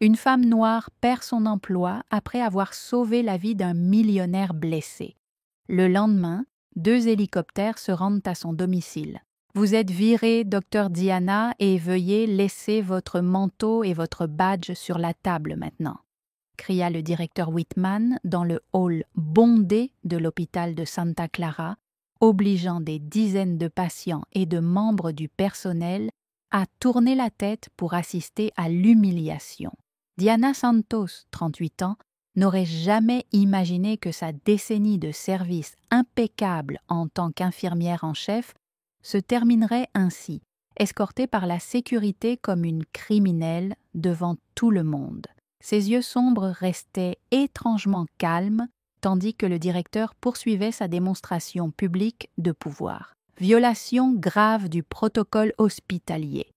Une femme noire perd son emploi après avoir sauvé la vie d'un millionnaire blessé. Le lendemain, 2 hélicoptères se rendent à son domicile. Vous êtes virée, docteur Diana, et veuillez laisser votre manteau et votre badge sur la table maintenant, cria le directeur Whitman dans le hall bondé de l'hôpital de Santa Clara, obligeant des dizaines de patients et de membres du personnel à tourner la tête pour assister à l'humiliation. Diana Santos, 38 ans, n'aurait jamais imaginé que sa décennie de service impeccable en tant qu'infirmière en chef se terminerait ainsi, escortée par la sécurité comme une criminelle devant tout le monde. Ses yeux sombres restaient étrangement calmes, tandis que le directeur poursuivait sa démonstration publique de pouvoir. Violation grave du protocole hospitalier.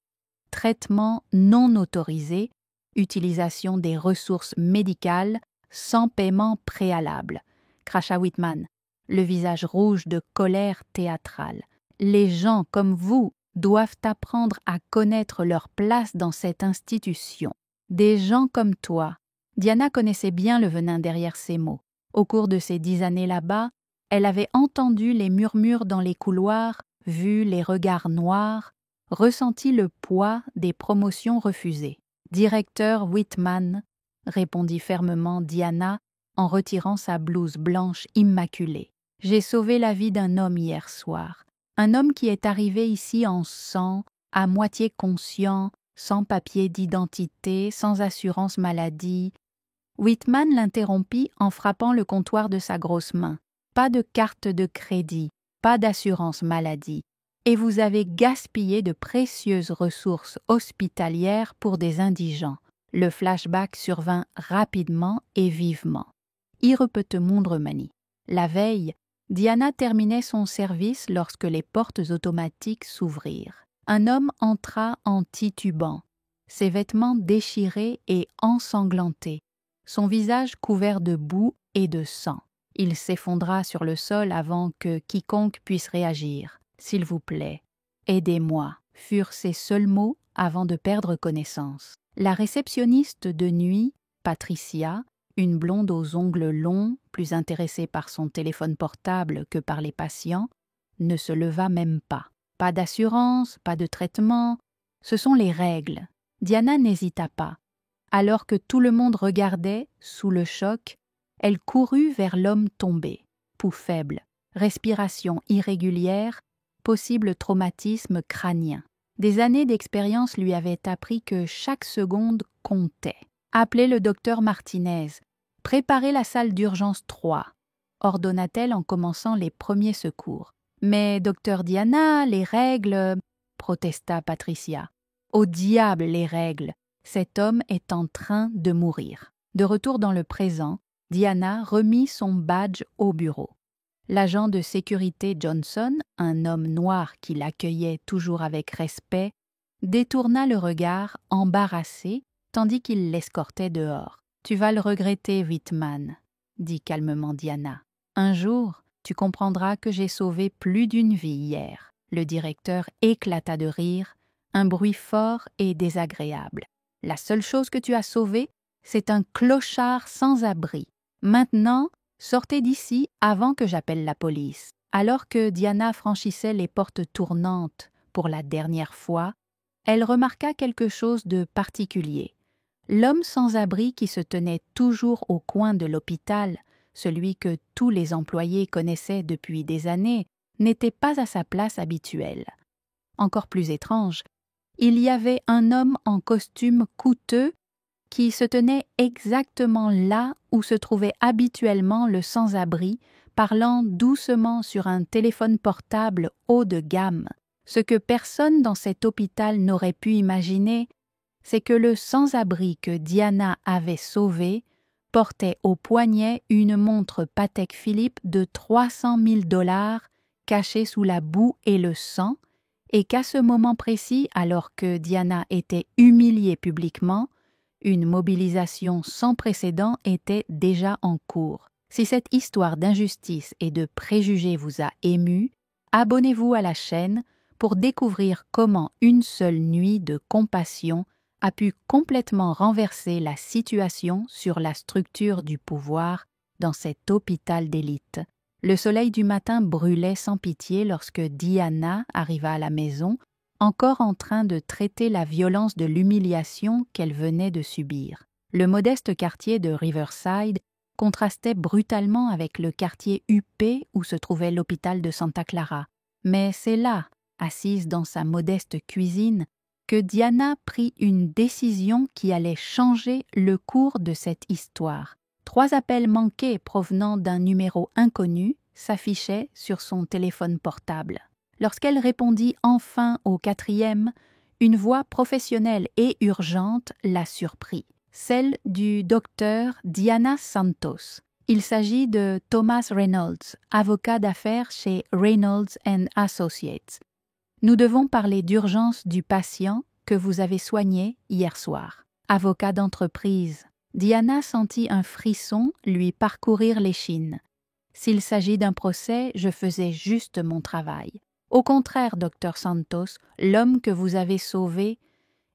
Traitement non autorisé, utilisation des ressources médicales sans paiement préalable, cracha Whitman, le visage rouge de colère théâtrale. Les gens comme vous doivent apprendre à connaître leur place dans cette institution. Des gens comme toi. Diana connaissait bien le venin derrière ces mots. Au cours de ces 10 années là-bas, elle avait entendu les murmures dans les couloirs, vu les regards noirs, ressenti le poids des promotions refusées. « Directeur Whitman », répondit fermement Diana en retirant sa blouse blanche immaculée. « J'ai sauvé la vie d'un homme hier soir. Un homme qui est arrivé ici en sang, à moitié conscient, sans papier d'identité, sans assurance maladie. » Whitman l'interrompit en frappant le comptoir de sa grosse main. « Pas de carte de crédit, pas d'assurance maladie. Et vous avez gaspillé de précieuses ressources hospitalières pour des indigents. » Le flashback survint rapidement et vivement. Irrepete Mundremani. La veille, Diana terminait son service lorsque les portes automatiques s'ouvrirent. Un homme entra en titubant, ses vêtements déchirés et ensanglantés, son visage couvert de boue et de sang. Il s'effondra sur le sol avant que quiconque puisse réagir. « S'il vous plaît, aidez-moi » furent ses seuls mots avant de perdre connaissance. La réceptionniste de nuit, Patricia, une blonde aux ongles longs, plus intéressée par son téléphone portable que par les patients, ne se leva même pas. Pas d'assurance, pas de traitement, ce sont les règles. Diana n'hésita pas. Alors que tout le monde regardait, sous le choc, elle courut vers l'homme tombé. Pouls faible, respiration irrégulière, possible traumatisme crânien. Des années d'expérience lui avaient appris que chaque seconde comptait. Appelez le docteur Martinez. Préparez la salle d'urgence 3, ordonna-t-elle en commençant les premiers secours. Mais docteur Diana, les règles, protesta Patricia. Au diable les règles, cet homme est en train de mourir. De retour dans le présent, Diana remit son badge au bureau. L'agent de sécurité Johnson, un homme noir qui l'accueillait toujours avec respect, détourna le regard embarrassé tandis qu'il l'escortait dehors. « Tu vas le regretter, Whitman, » dit calmement Diana. « Un jour, tu comprendras que j'ai sauvé plus d'une vie hier. » Le directeur éclata de rire, un bruit fort et désagréable. « La seule chose que tu as sauvée, c'est un clochard sans abri. Maintenant, sortez d'ici avant que j'appelle la police. » Alors que Diana franchissait les portes tournantes pour la dernière fois, elle remarqua quelque chose de particulier. L'homme sans-abri qui se tenait toujours au coin de l'hôpital, celui que tous les employés connaissaient depuis des années, n'était pas à sa place habituelle. Encore plus étrange, il y avait un homme en costume coûteux qui se tenait exactement là où se trouvait habituellement le sans-abri, parlant doucement sur un téléphone portable haut de gamme. Ce que personne dans cet hôpital n'aurait pu imaginer, c'est que le sans-abri que Diana avait sauvé portait au poignet une montre Patek Philippe de 300 000 $ cachée sous la boue et le sang, et qu'à ce moment précis, alors que Diana était humiliée publiquement, une mobilisation sans précédent était déjà en cours. Si cette histoire d'injustice et de préjugés vous a ému, abonnez-vous à la chaîne pour découvrir comment une seule nuit de compassion a pu complètement renverser la situation sur la structure du pouvoir dans cet hôpital d'élite. Le soleil du matin brûlait sans pitié lorsque Diana arriva à la maison, encore en train de traiter la violence de l'humiliation qu'elle venait de subir. Le modeste quartier de Riverside contrastait brutalement avec le quartier huppé où se trouvait l'hôpital de Santa Clara. Mais c'est là, assise dans sa modeste cuisine, que Diana prit une décision qui allait changer le cours de cette histoire. 3 appels manqués provenant d'un numéro inconnu s'affichaient sur son téléphone portable. Lorsqu'elle répondit enfin au 4e, une voix professionnelle et urgente la surprit, celle du docteur Diana Santos. Il s'agit de Thomas Reynolds, avocat d'affaires chez Reynolds & Associates. Nous devons parler d'urgence du patient que vous avez soigné hier soir. Avocat d'entreprise. Diana sentit un frisson lui parcourir l'échine. S'il s'agit d'un procès, je faisais juste mon travail. Au contraire, docteur Santos, l'homme que vous avez sauvé,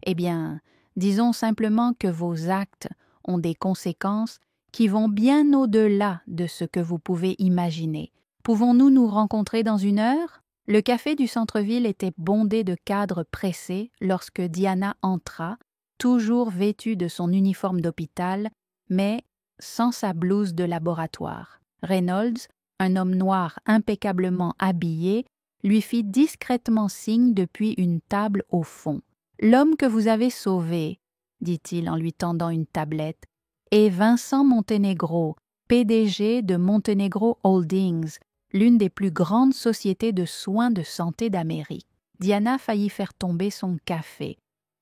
eh bien, disons simplement que vos actes ont des conséquences qui vont bien au-delà de ce que vous pouvez imaginer. Pouvons-nous nous rencontrer dans 1 heure? Le café du centre-ville était bondé de cadres pressés lorsque Diana entra, toujours vêtue de son uniforme d'hôpital, mais sans sa blouse de laboratoire. Reynolds, un homme noir impeccablement habillé, lui fit discrètement signe depuis une table au fond. « L'homme que vous avez sauvé, » dit-il en lui tendant une tablette, « est Vincent Montenegro, PDG de Montenegro Holdings, l'une des plus grandes sociétés de soins de santé d'Amérique. » Diana faillit faire tomber son café.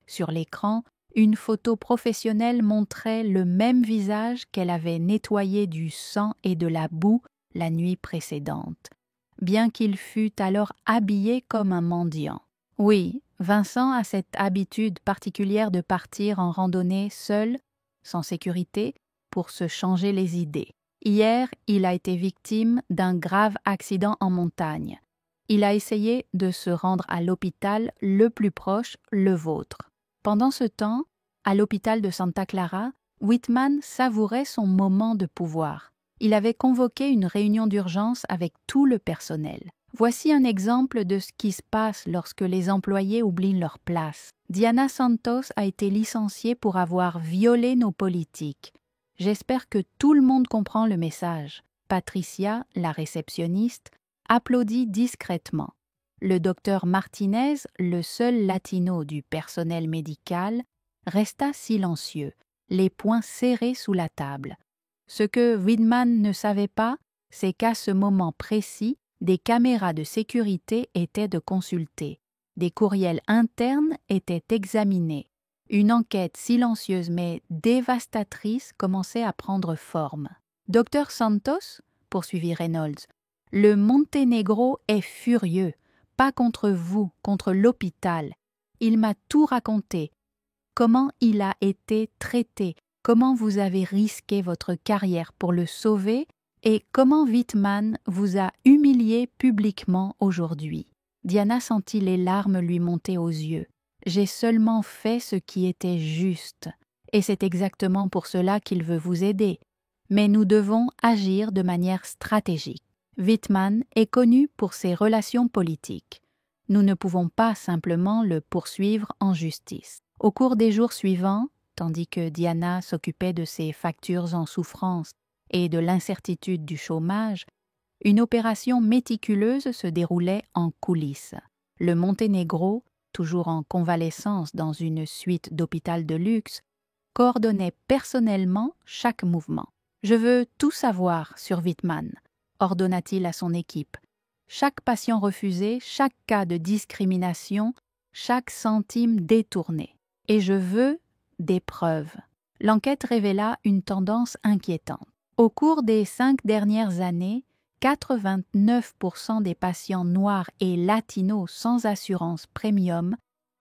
Sur l'écran, une photo professionnelle montrait le même visage qu'elle avait nettoyé du sang et de la boue la nuit précédente, bien qu'il fût alors habillé comme un mendiant. Oui, Vincent a cette habitude particulière de partir en randonnée seul, sans sécurité, pour se changer les idées. Hier, il a été victime d'un grave accident en montagne. Il a essayé de se rendre à l'hôpital le plus proche, le vôtre. Pendant ce temps, à l'hôpital de Santa Clara, Whitman savourait son moment de pouvoir. Il avait convoqué une réunion d'urgence avec tout le personnel. Voici un exemple de ce qui se passe lorsque les employés oublient leur place. Diana Santos a été licenciée pour avoir violé nos politiques. J'espère que tout le monde comprend le message. Patricia, la réceptionniste, applaudit discrètement. Le docteur Martinez, le seul latino du personnel médical, resta silencieux, les poings serrés sous la table. Ce que Whitman ne savait pas, c'est qu'à ce moment précis, des caméras de sécurité étaient de consulter. Des courriels internes étaient examinés. Une enquête silencieuse mais dévastatrice commençait à prendre forme. « Docteur Santos » poursuivit Reynolds, « le Montenegro est furieux, pas contre vous, contre l'hôpital. Il m'a tout raconté. Comment il a été traité, comment vous avez risqué votre carrière pour le sauver et comment Whitman vous a humilié publiquement aujourd'hui. » Diana sentit les larmes lui monter aux yeux. « J'ai seulement fait ce qui était juste, et c'est exactement pour cela qu'il veut vous aider. Mais nous devons agir de manière stratégique. Whitman est connu pour ses relations politiques. Nous ne pouvons pas simplement le poursuivre en justice. » Au cours des jours suivants, tandis que Diana s'occupait de ses factures en souffrance et de l'incertitude du chômage, une opération méticuleuse se déroulait en coulisses. Le Montenegro, toujours en convalescence dans une suite d'hôpital de luxe, coordonnait personnellement chaque mouvement. « Je veux tout savoir sur Whitman », ordonna-t-il à son équipe. « Chaque patient refusé, chaque cas de discrimination, chaque centime détourné. Et je veux des preuves. » L'enquête révéla une tendance inquiétante. Au cours des 5 dernières années, 89% des patients noirs et latinos sans assurance premium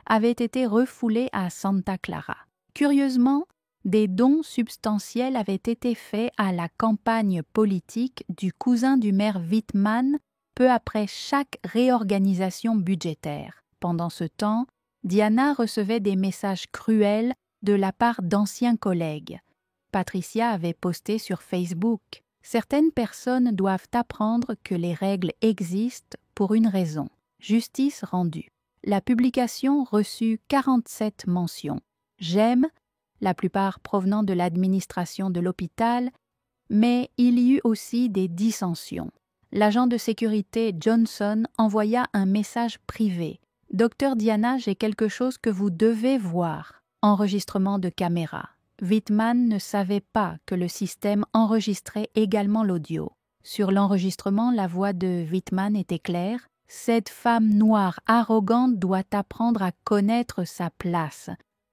avaient été refoulés à Santa Clara. Curieusement, des dons substantiels avaient été faits à la campagne politique du cousin du maire Whitman peu après chaque réorganisation budgétaire. Pendant ce temps, Diana recevait des messages cruels de la part d'anciens collègues. Patricia avait posté sur Facebook « Certaines personnes doivent apprendre que les règles existent pour une raison. Justice rendue ». La publication reçut 47 mentions. J'aime, la plupart provenant de l'administration de l'hôpital, mais il y eut aussi des dissensions. L'agent de sécurité Johnson envoya un message privé. « Docteur Diana, j'ai quelque chose que vous devez voir. » Enregistrement de caméra. Whitman ne savait pas que le système enregistrait également l'audio. Sur l'enregistrement, la voix de Whitman était claire. « Cette femme noire arrogante doit apprendre à connaître sa place.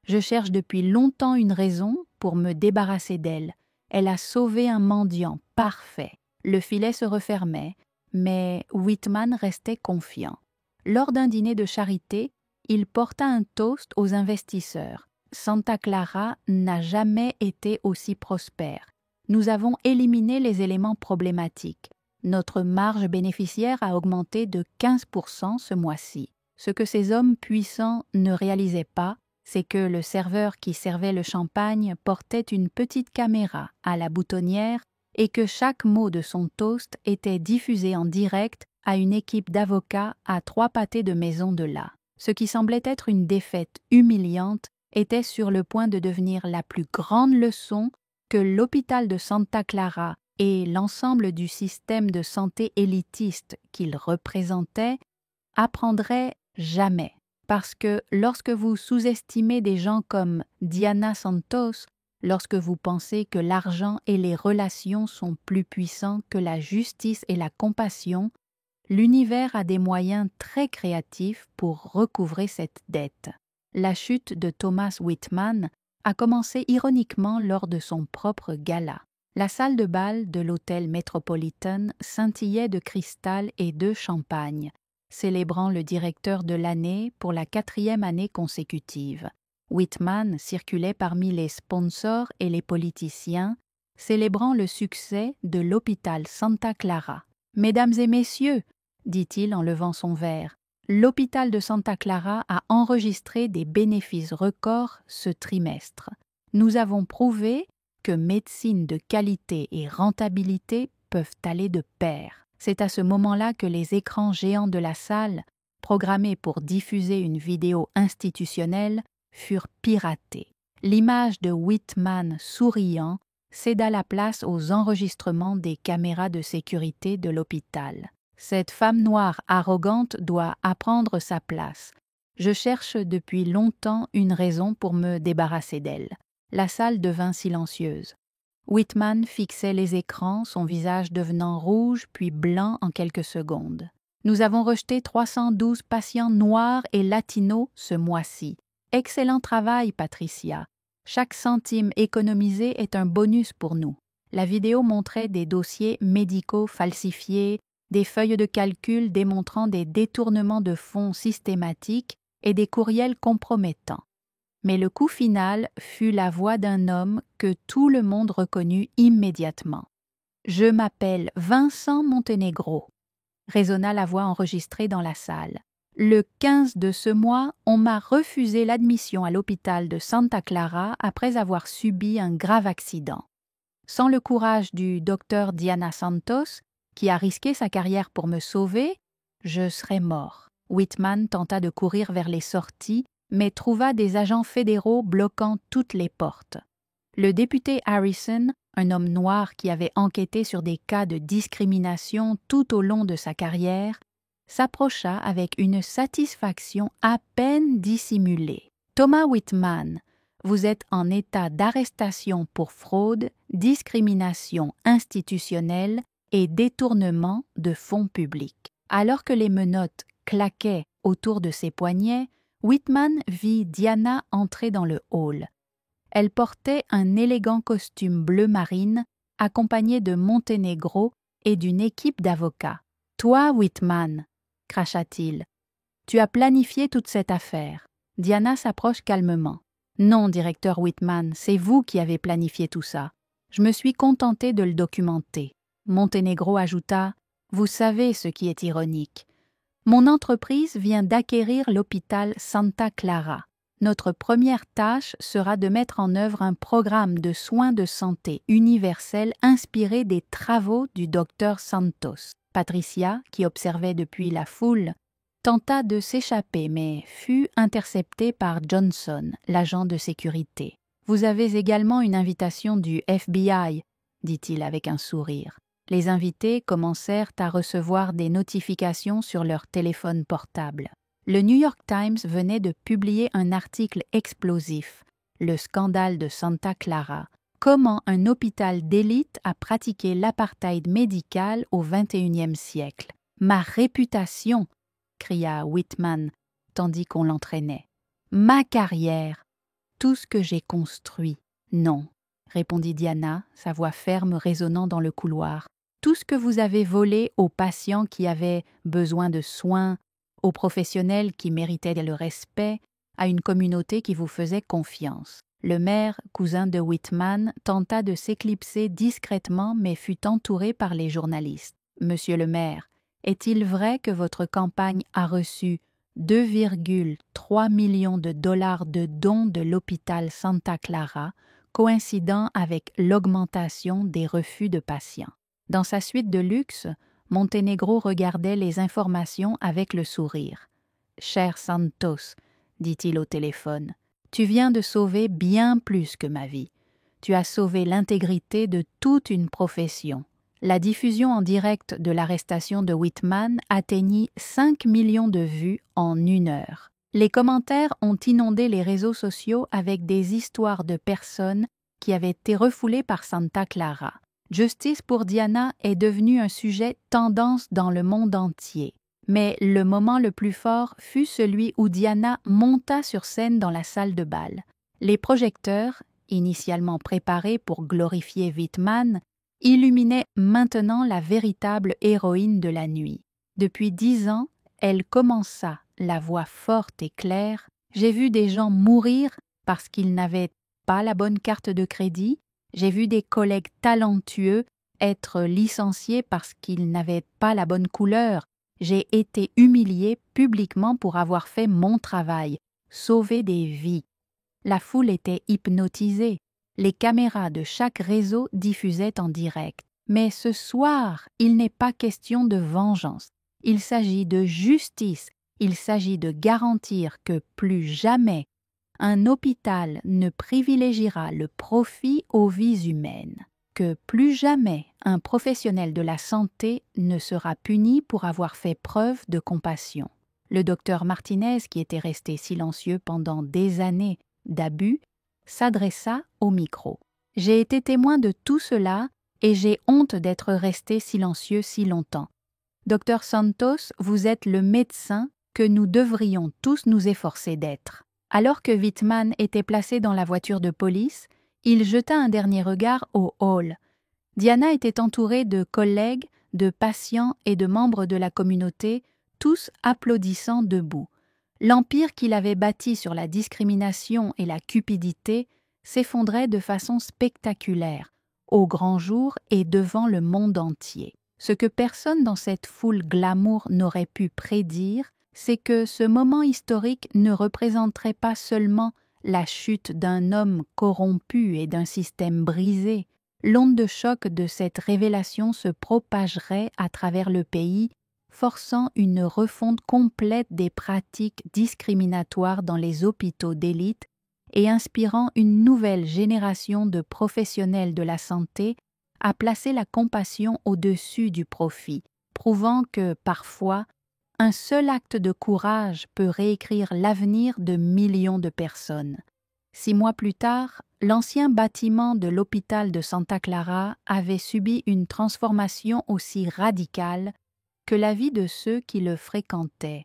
Je cherche depuis longtemps une raison pour me débarrasser d'elle. Elle a sauvé un mendiant parfait. » Le filet se refermait, mais Whitman restait confiant. Lors d'un dîner de charité, il porta un toast aux investisseurs. Santa Clara n'a jamais été aussi prospère. Nous avons éliminé les éléments problématiques. Notre marge bénéficiaire a augmenté de 15% ce mois-ci. Ce que ces hommes puissants ne réalisaient pas, c'est que le serveur qui servait le champagne portait une petite caméra à la boutonnière et que chaque mot de son toast était diffusé en direct à une équipe d'avocats à 3 pâtés de maison de là. Ce qui semblait être une défaite humiliante était sur le point de devenir la plus grande leçon que l'hôpital de Santa Clara et l'ensemble du système de santé élitiste qu'il représentait apprendraient jamais. Parce que lorsque vous sous-estimez des gens comme Diana Santos, lorsque vous pensez que l'argent et les relations sont plus puissants que la justice et la compassion, l'univers a des moyens très créatifs pour recouvrer cette dette. La chute de Thomas Whitman a commencé ironiquement lors de son propre gala. La salle de bal de l'hôtel Metropolitan scintillait de cristal et de champagne, célébrant le directeur de l'année pour la 4e année consécutive. Whitman circulait parmi les sponsors et les politiciens, célébrant le succès de l'hôpital Santa Clara. « Mesdames et messieurs, » dit-il en levant son verre, « l'hôpital de Santa Clara a enregistré des bénéfices records ce trimestre. Nous avons prouvé que médecine de qualité et rentabilité peuvent aller de pair. » C'est à ce moment-là que les écrans géants de la salle, programmés pour diffuser une vidéo institutionnelle, furent piratés. L'image de Whitman souriant céda la place aux enregistrements des caméras de sécurité de l'hôpital. « Cette femme noire arrogante doit apprendre sa place. Je cherche depuis longtemps une raison pour me débarrasser d'elle. » La salle devint silencieuse. Whitman fixait les écrans, son visage devenant rouge puis blanc en quelques secondes. « Nous avons rejeté 312 patients noirs et latinos ce mois-ci. Excellent travail, Patricia. Chaque centime économisé est un bonus pour nous. » La vidéo montrait des dossiers médicaux falsifiés, des feuilles de calcul démontrant des détournements de fonds systématiques et des courriels compromettants. Mais le coup final fut la voix d'un homme que tout le monde reconnut immédiatement. « Je m'appelle Vincent Montenegro », résonna la voix enregistrée dans la salle. « Le 15 de ce mois, on m'a refusé l'admission à l'hôpital de Santa Clara après avoir subi un grave accident. Sans le courage du docteur Diana Santos, qui a risqué sa carrière pour me sauver, je serais mort. » Whitman tenta de courir vers les sorties, mais trouva des agents fédéraux bloquant toutes les portes. Le député Harrison, un homme noir qui avait enquêté sur des cas de discrimination tout au long de sa carrière, s'approcha avec une satisfaction à peine dissimulée. « Thomas Whitman, vous êtes en état d'arrestation pour fraude, discrimination institutionnelle et détournement de fonds publics. » Alors que les menottes claquaient autour de ses poignets, Whitman vit Diana entrer dans le hall. Elle portait un élégant costume bleu marine, accompagné de Montenegro et d'une équipe d'avocats. « Toi, Whitman, » cracha-t-il, « tu as planifié toute cette affaire. » Diana s'approche calmement. « Non, directeur Whitman, c'est vous qui avez planifié tout ça. Je me suis contenté de le documenter. » Montenegro ajouta « Vous savez ce qui est ironique. Mon entreprise vient d'acquérir l'hôpital Santa Clara. Notre première tâche sera de mettre en œuvre un programme de soins de santé universel inspiré des travaux du docteur Santos. Patricia, qui observait depuis la foule, tenta de s'échapper mais fut interceptée par Johnson, l'agent de sécurité. « Vous avez également une invitation du FBI », dit-il avec un sourire. Les invités commencèrent à recevoir des notifications sur leur téléphone portable. Le New York Times venait de publier un article explosif, Le scandale de Santa Clara. Comment un hôpital d'élite a pratiqué l'apartheid médical au XXIe siècle. Ma réputation, cria Whitman, tandis qu'on l'entraînait. Ma carrière, tout ce que j'ai construit. Non, répondit Diana, sa voix ferme résonnant dans le couloir. Tout ce que vous avez volé aux patients qui avaient besoin de soins, aux professionnels qui méritaient le respect, à une communauté qui vous faisait confiance. Le maire, cousin de Whitman, tenta de s'éclipser discrètement mais fut entouré par les journalistes. « Monsieur le maire, est-il vrai que votre campagne a reçu 2,3 millions de dollars de dons de l'hôpital Santa Clara, coïncidant avec l'augmentation des refus de patients? » Dans sa suite de luxe, Montenegro regardait les informations avec le sourire. « Cher Santos, dit-il au téléphone, tu viens de sauver bien plus que ma vie. Tu as sauvé l'intégrité de toute une profession. » La diffusion en direct de l'arrestation de Whitman atteignit 5 millions de vues en 1 heure. Les commentaires ont inondé les réseaux sociaux avec des histoires de personnes qui avaient été refoulées par Santa Clara. Justice pour Diana est devenu un sujet tendance dans le monde entier. Mais le moment le plus fort fut celui où Diana monta sur scène dans la salle de bal. Les projecteurs, initialement préparés pour glorifier Whitman, illuminaient maintenant la véritable héroïne de la nuit. Depuis 10 ans, elle commença, la voix forte et claire. J'ai vu des gens mourir parce qu'ils n'avaient pas la bonne carte de crédit. J'ai vu des collègues talentueux être licenciés parce qu'ils n'avaient pas la bonne couleur. J'ai été humiliée publiquement pour avoir fait mon travail, sauver des vies. La foule était hypnotisée. Les caméras de chaque réseau diffusaient en direct. Mais ce soir, il n'est pas question de vengeance. Il s'agit de justice. Il s'agit de garantir que plus jamais un hôpital ne privilégiera le profit aux vies humaines, que plus jamais un professionnel de la santé ne sera puni pour avoir fait preuve de compassion. Le docteur Martinez, qui était resté silencieux pendant des années d'abus, s'adressa au micro. « J'ai été témoin de tout cela et j'ai honte d'être resté silencieux si longtemps. Docteur Santos, vous êtes le médecin que nous devrions tous nous efforcer d'être. » Alors que Whitman était placé dans la voiture de police, il jeta un dernier regard au hall. Diana était entourée de collègues, de patients et de membres de la communauté, tous applaudissant debout. L'empire qu'il avait bâti sur la discrimination et la cupidité s'effondrait de façon spectaculaire, au grand jour et devant le monde entier. Ce que personne dans cette foule glamour n'aurait pu prédire, c'est que ce moment historique ne représenterait pas seulement la chute d'un homme corrompu et d'un système brisé. L'onde de choc de cette révélation se propagerait à travers le pays, forçant une refonte complète des pratiques discriminatoires dans les hôpitaux d'élite et inspirant une nouvelle génération de professionnels de la santé à placer la compassion au-dessus du profit, prouvant que, parfois, un seul acte de courage peut réécrire l'avenir de millions de personnes. 6 mois plus tard, l'ancien bâtiment de l'hôpital de Santa Clara avait subi une transformation aussi radicale que la vie de ceux qui le fréquentaient.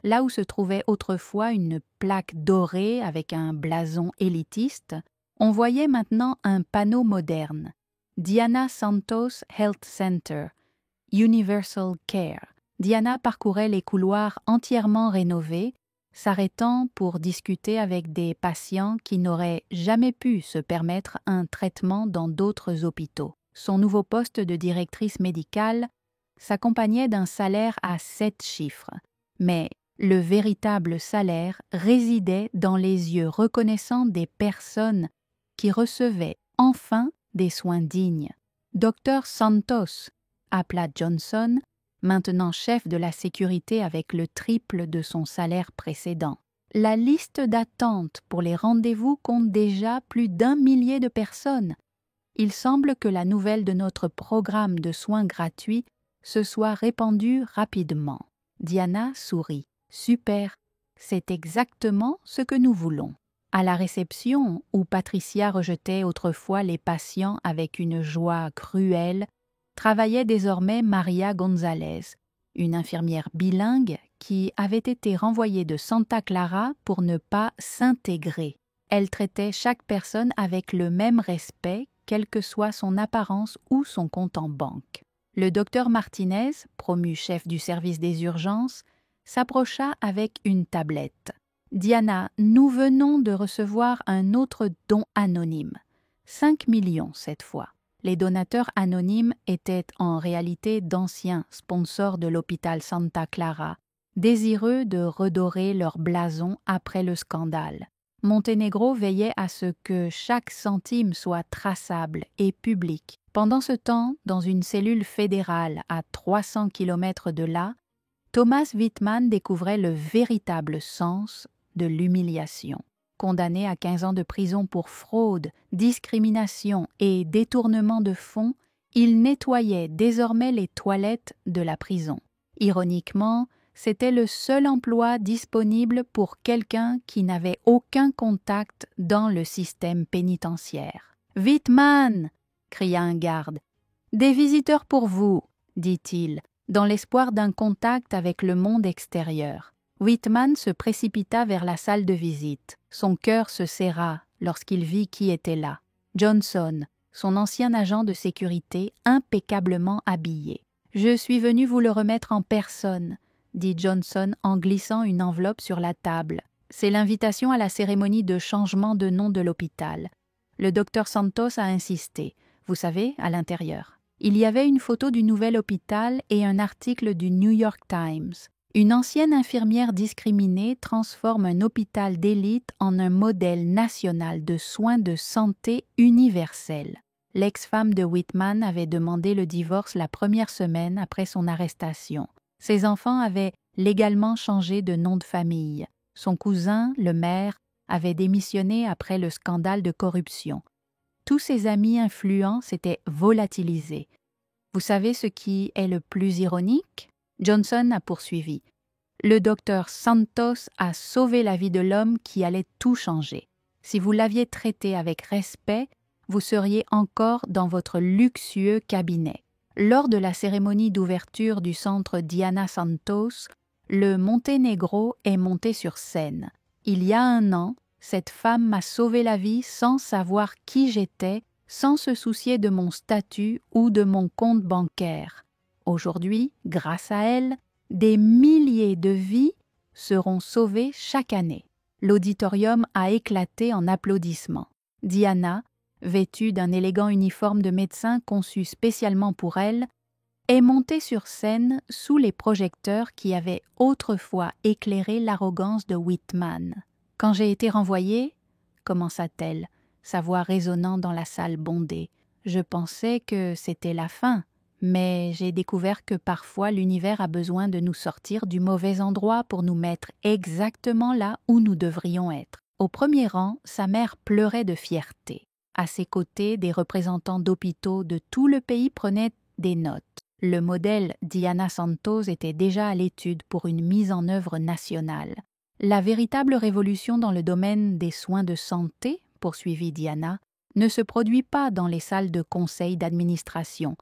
Là où se trouvait autrefois une plaque dorée avec un blason élitiste, on voyait maintenant un panneau moderne. Diana Santos Health Center, Universal Care. Diana parcourait les couloirs entièrement rénovés, s'arrêtant pour discuter avec des patients qui n'auraient jamais pu se permettre un traitement dans d'autres hôpitaux. Son nouveau poste de directrice médicale s'accompagnait d'un salaire à 7 chiffres. Mais le véritable salaire résidait dans les yeux reconnaissants des personnes qui recevaient enfin des soins dignes. Dr Santos, appela Johnson, maintenant chef de la sécurité avec le triple de son salaire précédent. La liste d'attente pour les rendez-vous compte déjà plus d'1 millier de personnes. Il semble que la nouvelle de notre programme de soins gratuits se soit répandue rapidement. Diana sourit. Super, c'est exactement ce que nous voulons. À la réception, où Patricia rejetait autrefois les patients avec une joie cruelle, travaillait désormais Maria Gonzalez, une infirmière bilingue qui avait été renvoyée de Santa Clara pour ne pas s'intégrer. Elle traitait chaque personne avec le même respect, quelle que soit son apparence ou son compte en banque. Le docteur Martinez, promu chef du service des urgences, s'approcha avec une tablette. « Diana, nous venons de recevoir un autre don anonyme. 5 millions cette fois. » Les donateurs anonymes étaient en réalité d'anciens sponsors de l'hôpital Santa Clara, désireux de redorer leur blason après le scandale. Monténégro veillait à ce que chaque centime soit traçable et public. Pendant ce temps, dans une cellule fédérale à 300 km de là, Thomas Wittmann découvrait le véritable sens de l'humiliation. Condamné à 15 ans de prison pour fraude, discrimination et détournement de fonds, il nettoyait désormais les toilettes de la prison. Ironiquement, c'était le seul emploi disponible pour quelqu'un qui n'avait aucun contact dans le système pénitentiaire. « Wittmann !» cria un garde. « Des visiteurs pour vous !» dit-il, dans l'espoir d'un contact avec le monde extérieur. Wittmann se précipita vers la salle de visite. Son cœur se serra lorsqu'il vit qui était là. Johnson, son ancien agent de sécurité, impeccablement habillé. « Je suis venu vous le remettre en personne », dit Johnson en glissant une enveloppe sur la table. « C'est l'invitation à la cérémonie de changement de nom de l'hôpital. » Le docteur Santos a insisté. Vous savez, à l'intérieur. Il y avait une photo du nouvel hôpital et un article du New York Times. Une ancienne infirmière discriminée transforme un hôpital d'élite en un modèle national de soins de santé universels. L'ex-femme de Wittmann avait demandé le divorce la première semaine après son arrestation. Ses enfants avaient légalement changé de nom de famille. Son cousin, le maire, avait démissionné après le scandale de corruption. Tous ses amis influents s'étaient volatilisés. Vous savez ce qui est le plus ironique ? Johnson a poursuivi. Le docteur Santos a sauvé la vie de l'homme qui allait tout changer. Si vous l'aviez traité avec respect, vous seriez encore dans votre luxueux cabinet. Lors de la cérémonie d'ouverture du centre Diana Santos, le Monténégro est monté sur scène. Il y a 1 an, cette femme m'a sauvé la vie sans savoir qui j'étais, sans se soucier de mon statut ou de mon compte bancaire. Aujourd'hui, grâce à elle, des milliers de vies seront sauvées chaque année. L'auditorium a éclaté en applaudissements. Diana, vêtue d'un élégant uniforme de médecin conçu spécialement pour elle, est montée sur scène sous les projecteurs qui avaient autrefois éclairé l'arrogance de Wittmann. « Quand j'ai été renvoyée, » commença-t-elle, sa voix résonnant dans la salle bondée, « je pensais que c'était la fin. Mais j'ai découvert que parfois l'univers a besoin de nous sortir du mauvais endroit pour nous mettre exactement là où nous devrions être. » Au premier rang, sa mère pleurait de fierté. À ses côtés, des représentants d'hôpitaux de tout le pays prenaient des notes. Le modèle Diana Santos était déjà à l'étude pour une mise en œuvre nationale. La véritable révolution dans le domaine des soins de santé, poursuivit Diana, ne se produit pas dans les salles de conseil d'administration.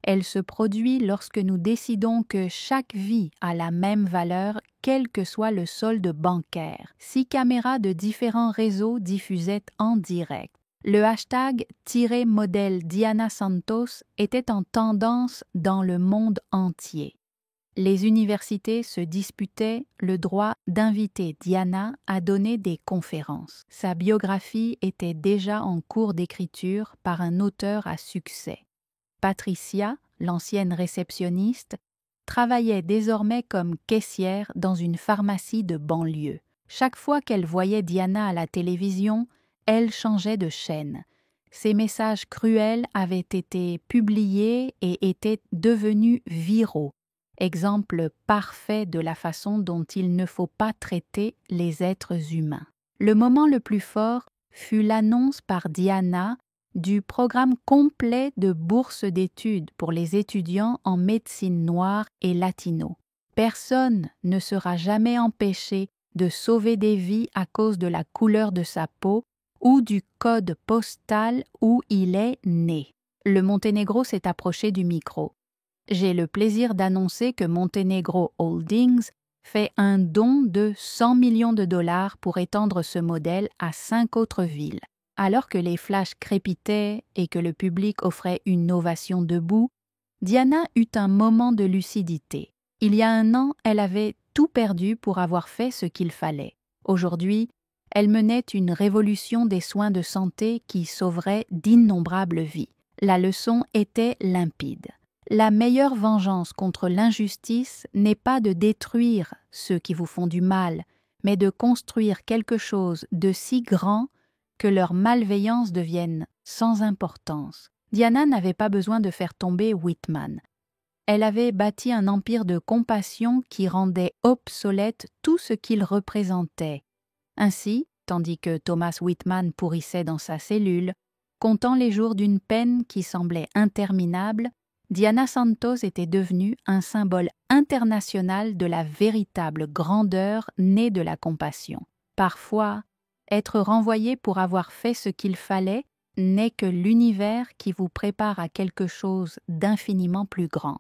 Elle se produit lorsque nous décidons que chaque vie a la même valeur, quel que soit le solde bancaire. 6 caméras de différents réseaux diffusaient en direct. Le hashtag #modèle Diana Santos était en tendance dans le monde entier. Les universités se disputaient le droit d'inviter Diana à donner des conférences. Sa biographie était déjà en cours d'écriture par un auteur à succès. Patricia, l'ancienne réceptionniste, travaillait désormais comme caissière dans une pharmacie de banlieue. Chaque fois qu'elle voyait Diana à la télévision, elle changeait de chaîne. Ses messages cruels avaient été publiés et étaient devenus viraux, exemple parfait de la façon dont il ne faut pas traiter les êtres humains. Le moment le plus fort fut l'annonce par Diana du programme complet de bourse d'études pour les étudiants en médecine noire et latino. Personne ne sera jamais empêché de sauver des vies à cause de la couleur de sa peau ou du code postal où il est né. Le Monténégro s'est approché du micro. J'ai le plaisir d'annoncer que Monténégro Holdings fait un don de 100 millions de dollars pour étendre ce modèle à 5 autres villes. Alors que les flashs crépitaient et que le public offrait une ovation debout, Diana eut un moment de lucidité. Il y a un an, elle avait tout perdu pour avoir fait ce qu'il fallait. Aujourd'hui, elle menait une révolution des soins de santé qui sauverait d'innombrables vies. La leçon était limpide. La meilleure vengeance contre l'injustice n'est pas de détruire ceux qui vous font du mal, mais de construire quelque chose de si grand que leur malveillance devienne sans importance. Diana n'avait pas besoin de faire tomber Whitman. Elle avait bâti un empire de compassion qui rendait obsolète tout ce qu'il représentait. Ainsi, tandis que Thomas Whitman pourrissait dans sa cellule, comptant les jours d'une peine qui semblait interminable, Diana Santos était devenue un symbole international de la véritable grandeur née de la compassion. Parfois, être renvoyé pour avoir fait ce qu'il fallait n'est que l'univers qui vous prépare à quelque chose d'infiniment plus grand.